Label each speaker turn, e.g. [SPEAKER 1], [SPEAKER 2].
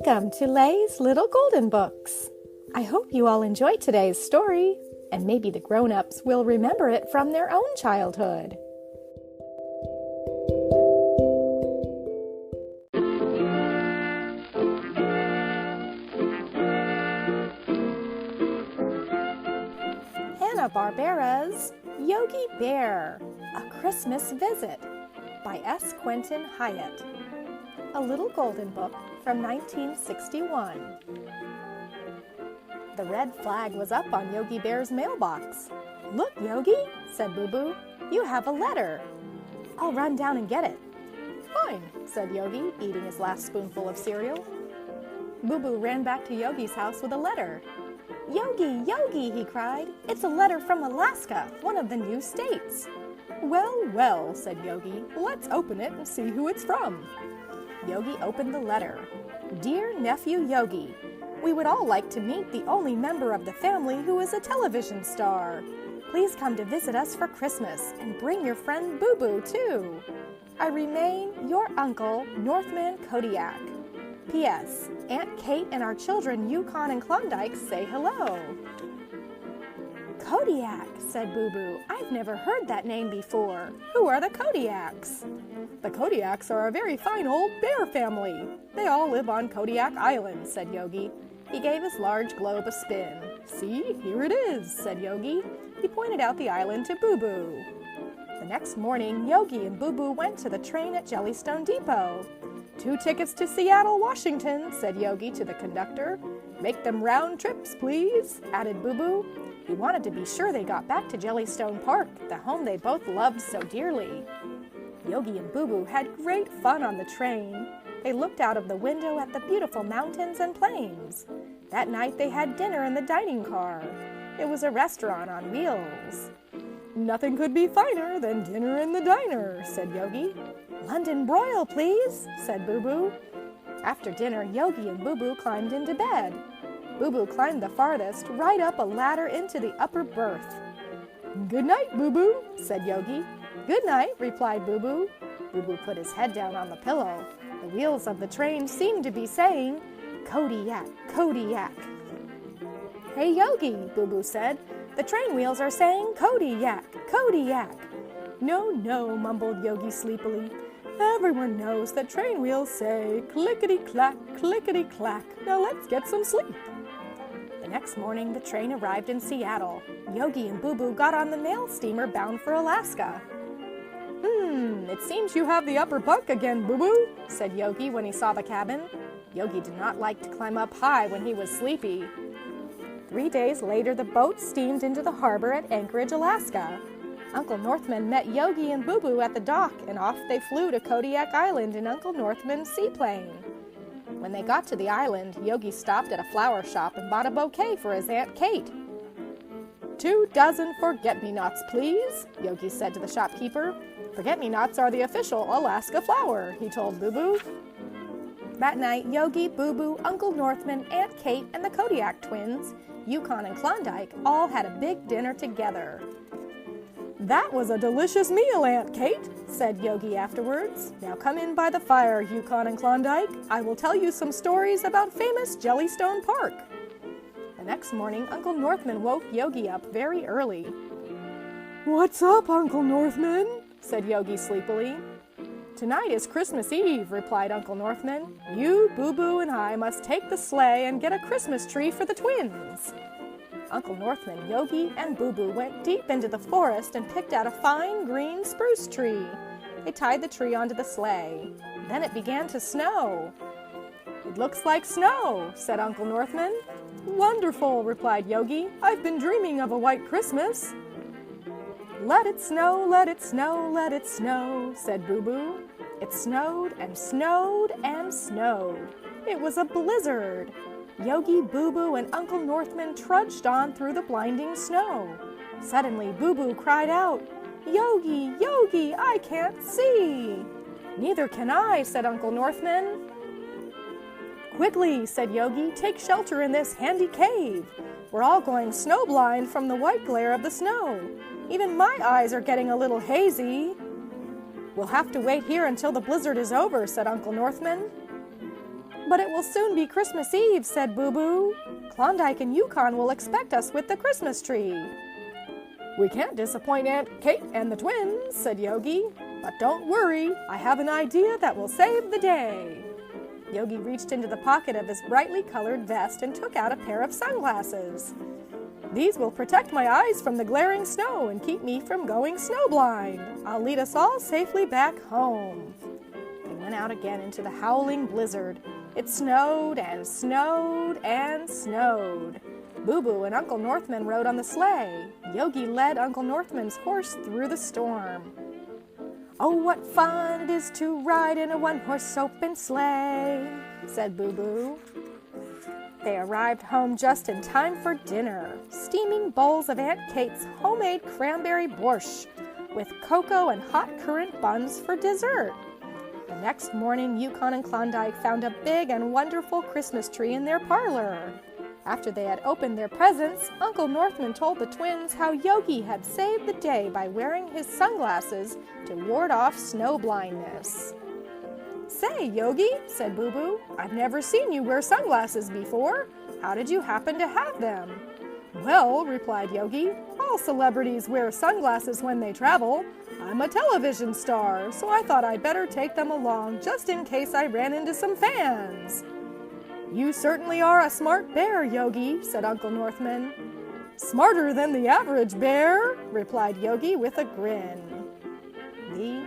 [SPEAKER 1] Welcome to Lay's Little Golden Books. I hope you all enjoyed today's story, and maybe the grown-ups will remember it from their own childhood. Hanna-Barbera's Yogi Bear, A Christmas Visit by S. Quentin Hyatt. A little golden book from 1961. The red flag was up on Yogi Bear's mailbox. "Look, Yogi," said Boo Boo, "you have a letter." "I'll run down and get it." "Fine," said Yogi, eating his last spoonful of cereal. Boo Boo ran back to Yogi's house with a letter. "Yogi, Yogi," he cried, "it's a letter from Alaska, one of the new states." "Well, well," said Yogi, "let's open it and see who it's from." Yogi opened the letter. "Dear nephew Yogi, we would all like to meet the only member of the family who is a television star. Please come to visit us for Christmas and bring your friend Boo Boo too. I remain your uncle, Northman Kodiak. P.S. Aunt Kate and our children Yukon and Klondike say hello." "Kodiak," said Boo Boo. "I've never heard that name before. Who are the Kodiaks?" "The Kodiaks are a very fine old bear family. They all live on Kodiak Island," said Yogi. He gave his large globe a spin. "See, here it is," said Yogi. He pointed out the island to Boo Boo. The next morning, Yogi and Boo Boo went to the train at Jellystone Depot. "2 tickets to Seattle, Washington," said Yogi to the conductor. "Make them round trips, please," added Boo Boo. He wanted to be sure they got back to Jellystone Park, the home they both loved so dearly. Yogi and Boo Boo had great fun on the train. They looked out of the window at the beautiful mountains and plains. That night they had dinner in the dining car. It was a restaurant on wheels. "Nothing could be finer than dinner in the diner," said Yogi. "London broil, please," said Boo Boo. After dinner, Yogi and Boo Boo climbed into bed. Boo Boo climbed the farthest, right up a ladder into the upper berth. "Good night, Boo Boo," said Yogi. "Good night," replied Boo Boo. Boo Boo put his head down on the pillow. The wheels of the train seemed to be saying, "Kodiak, Kodiak." "Hey, Yogi," Boo Boo said, "the train wheels are saying Kodiak, Kodiak." "No, no," mumbled Yogi sleepily. "Everyone knows that train wheels say clickety-clack, clickety-clack. Now let's get some sleep." The next morning, the train arrived in Seattle. Yogi and Boo Boo got on the mail steamer bound for Alaska. It seems you have the upper bunk again, Boo Boo," said Yogi when he saw the cabin. Yogi did not like to climb up high when he was sleepy. 3 days later, the boat steamed into the harbor at Anchorage, Alaska. Uncle Northman met Yogi and Boo Boo at the dock, and off they flew to Kodiak Island in Uncle Northman's seaplane. When they got to the island, Yogi stopped at a flower shop and bought a bouquet for his Aunt Kate. 2 dozen forget-me-nots, please," Yogi said to the shopkeeper. "Forget-me-nots are the official Alaska flower," he told Boo Boo. That night, Yogi, Boo Boo, Uncle Northman, Aunt Kate, and the Kodiak twins, Yukon and Klondike, all had a big dinner together. "That was a delicious meal, Aunt Kate," said Yogi afterwards. "Now come in by the fire, Yukon and Klondike. I will tell you some stories about famous Jellystone Park." The next morning, Uncle Northman woke Yogi up very early. "What's up, Uncle Northman?" said Yogi sleepily. "Tonight is Christmas Eve," replied Uncle Northman. "You, Boo Boo, and I must take the sleigh and get a Christmas tree for the twins." Uncle Northman, Yogi, and Boo Boo went deep into the forest and picked out a fine green spruce tree. They tied the tree onto the sleigh. Then it began to snow. "It looks like snow," said Uncle Northman. "Wonderful," replied Yogi. "I've been dreaming of a white Christmas." "Let it snow, let it snow, let it snow," said Boo Boo. It snowed and snowed and snowed. It was a blizzard. Yogi, Boo Boo, and Uncle Northman trudged on through the blinding snow. Suddenly, Boo Boo cried out, "Yogi, Yogi, I can't see." "Neither can I," said Uncle Northman. "Quickly," said Yogi, "take shelter in this handy cave. We're all going snowblind from the white glare of the snow. Even my eyes are getting a little hazy." "We'll have to wait here until the blizzard is over," said Uncle Northman. But it will soon be Christmas Eve, said Boo Boo. Klondike and Yukon will expect us with the Christmas tree. We can't disappoint Aunt Kate and the twins, said Yogi. But don't worry, I have an idea that will save the day. Yogi reached into the pocket of his brightly colored vest and took out a pair of sunglasses. These will protect my eyes from the glaring snow and keep me from going snowblind. I'll lead us all safely back home. They went out again into the howling blizzard. It snowed and snowed and snowed. Boo Boo and Uncle Northman rode on the sleigh. Yogi led Uncle Northman's horse through the storm. Oh, what fun it is to ride in a one-horse open sleigh, said Boo Boo. They arrived home just in time for dinner. Steaming bowls of Aunt Kate's homemade cranberry borscht with cocoa and hot currant buns for dessert. The next morning, Yukon and Klondike found a big and wonderful Christmas tree in their parlor. After they had opened their presents, Uncle Northman told the twins how Yogi had saved the day by wearing his sunglasses to ward off snow blindness. Say, Yogi, said Boo Boo, I've never seen you wear sunglasses before. How did you happen to have them? Well, replied Yogi, all celebrities wear sunglasses when they travel. I'm a television star, so I thought I'd better take them along just in case I ran into some fans. You certainly are a smart bear, Yogi, said Uncle Northman. Smarter than the average bear, replied Yogi with a grin. The